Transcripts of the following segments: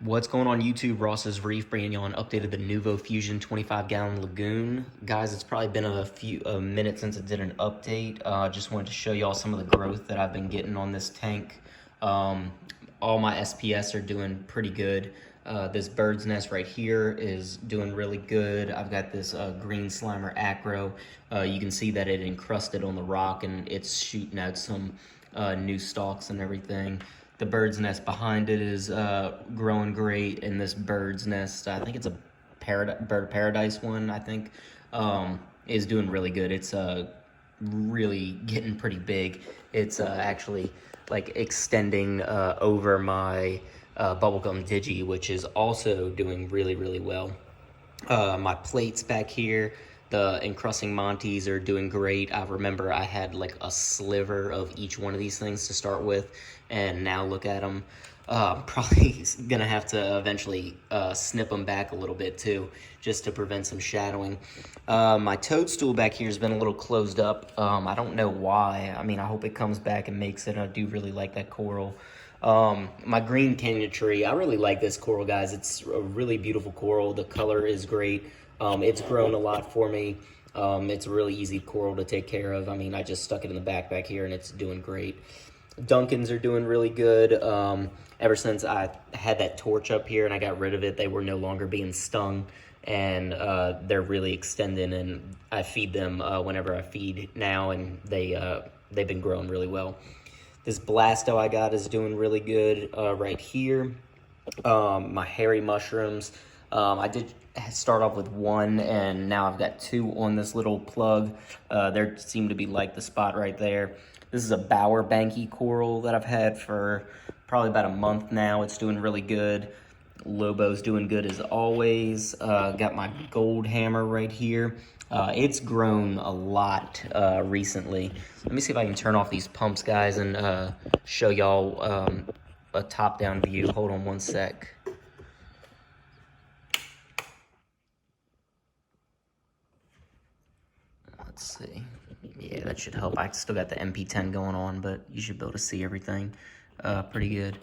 What's going on YouTube? Ross's Reef bringing you on updated the Nuvo Fusion 25-gallon lagoon. Guys, it's probably been a minute since I did an update. Just wanted to show y'all some of the growth that I've been getting on this tank. All my SPS are doing pretty good. This bird's nest right here is doing really good. I've got this green slimer acro. You can see that it encrusted on the rock and it's shooting out some new stalks and everything. The bird's nest behind it is growing great, and this bird's nest, I think it's a bird paradise one, I think, is doing really good. It's really getting pretty big. It's actually like extending over my bubblegum digi, which is also doing really, really well. My plates back here, the encrusting Monties are doing great. I remember I had like a sliver of each one of these things to start with, and now look at them. Probably gonna have to eventually snip them back a little bit too, just to prevent some shadowing. My toadstool back here has been a little closed up. I don't know why. I mean, I hope it comes back and makes it. I do really like that coral. My green canyon tree, I really like this coral, guys. It's a really beautiful coral. The color is great. It's grown a lot for me. It's a really easy coral to take care of. I mean, I just stuck it in the backpack here and it's doing great. Duncans are doing really good. Ever since I had that torch up here and I got rid of it, they were no longer being stung, and they're really extending, and I feed them whenever I feed now, and they've been growing really well. This Blasto I got is doing really good right here. My hairy mushrooms, I did start off with one, and now I've got two on this little plug. There seem to be like the spot right there. This is a Bower Banky coral that I've had for probably about a month now. It's doing really good. Lobo's doing good as always. Got my gold hammer right here. It's grown a lot recently. Let me see if I can turn off these pumps, guys, and show y'all a top-down view. Hold on one sec. Let's see. Yeah, that should help. I still got the MP10 going on, but you should be able to see everything pretty good.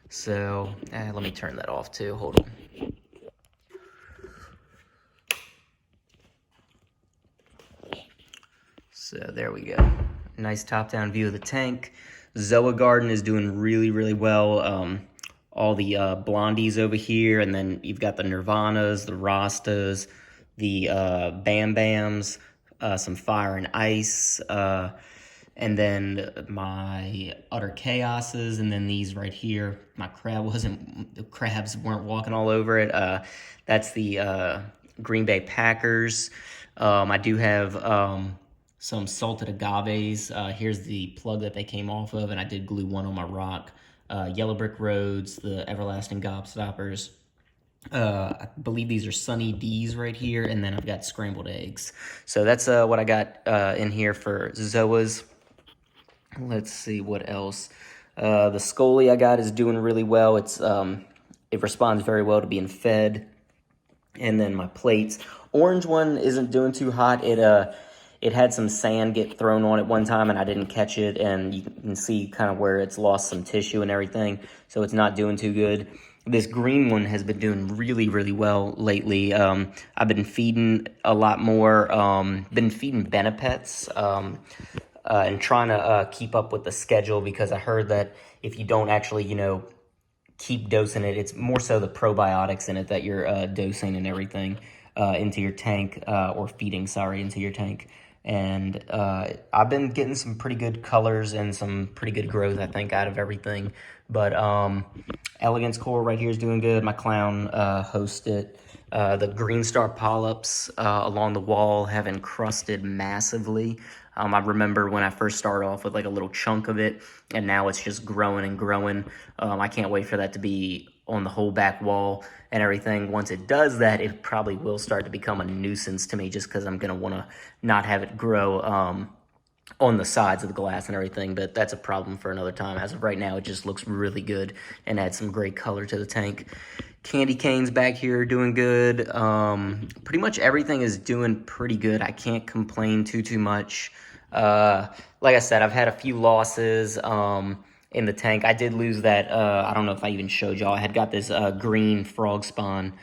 So, let me turn that off too. Hold on. So there we go. Nice top-down view of the tank. Zoa Garden is doing really, really well. All the blondies over here, and then you've got the Nirvanas, the Rastas, the Bam Bams, some Fire and Ice, and then my Utter Chaoses, and then these right here. My the crabs weren't walking all over it. That's the Green Bay Packers. I do have some salted agaves. Here's the plug that they came off of, and I did glue one on my rock. Yellow Brick Roads, the Everlasting Gobstoppers. I believe these are Sunny D's right here, and then I've got scrambled eggs. So that's what I got in here for Zoas. Let's see what else. The Scully I got is doing really well. It responds very well to being fed. And then my plates. Orange one isn't doing too hot. It had some sand get thrown on it one time, and I didn't catch it, and you can see kind of where it's lost some tissue and everything, so it's not doing too good. This green one has been doing really, really well lately. I've been feeding a lot more, been feeding Benepets, and trying to keep up with the schedule, because I heard that if you don't actually, keep dosing it, it's more so the probiotics in it that you're dosing and everything into your tank, or feeding, sorry, into your tank. And I've been getting some pretty good colors and some pretty good growth, I think, out of everything. But Elegance Coral right here is doing good. My clown hosted. The Green Star polyps along the wall have encrusted massively. I remember when I first started off with like a little chunk of it, and now it's just growing and growing. I can't wait for that to be on the whole back wall and everything. Once it does that, it probably will start to become a nuisance to me, just because I'm going to want to not have it grow on the sides of the glass and everything, but that's a problem for another time. As of right now, it just looks really good and adds some great color to the tank. Candy canes back here are doing good. Pretty much everything is doing pretty good. I can't complain too much. Like I said, I've had a few losses. in the tank. I did lose that, I don't know if I even showed y'all. I had got this green frog spawn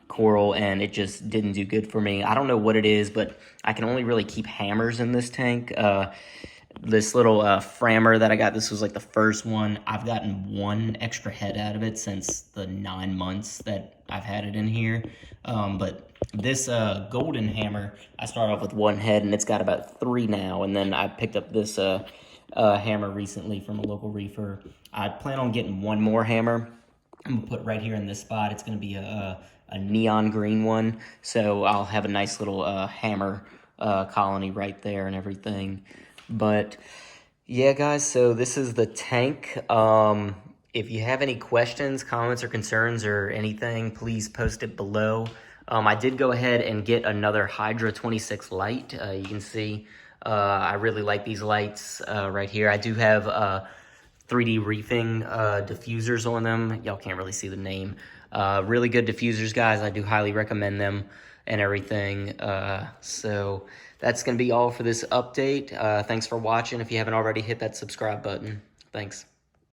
coral, and it just didn't do good for me. I don't know what it is, but I can only really keep hammers in this tank. This little frammer that I got, this was like the first one. I've gotten one extra head out of it since the 9 months that I've had it in here. But this golden hammer, I started off with one head, and it's got about 3 now. And then I picked up this hammer recently from a local reefer. I plan on getting one more hammer. I'm gonna put right here in this spot. It's gonna be a neon green one, so I'll have a nice little hammer colony right there and everything. But yeah, guys, so this is the tank. If you have any questions, comments, or concerns or anything, please post it below. I did go ahead and get another Hydra 26 light. You can see I really like these lights right here. I do have 3D reefing diffusers on them. Y'all can't really see the name. Really good diffusers, guys. I do highly recommend them and everything. So that's going to be all for this update. Thanks for watching. If you haven't already, hit that subscribe button. Thanks.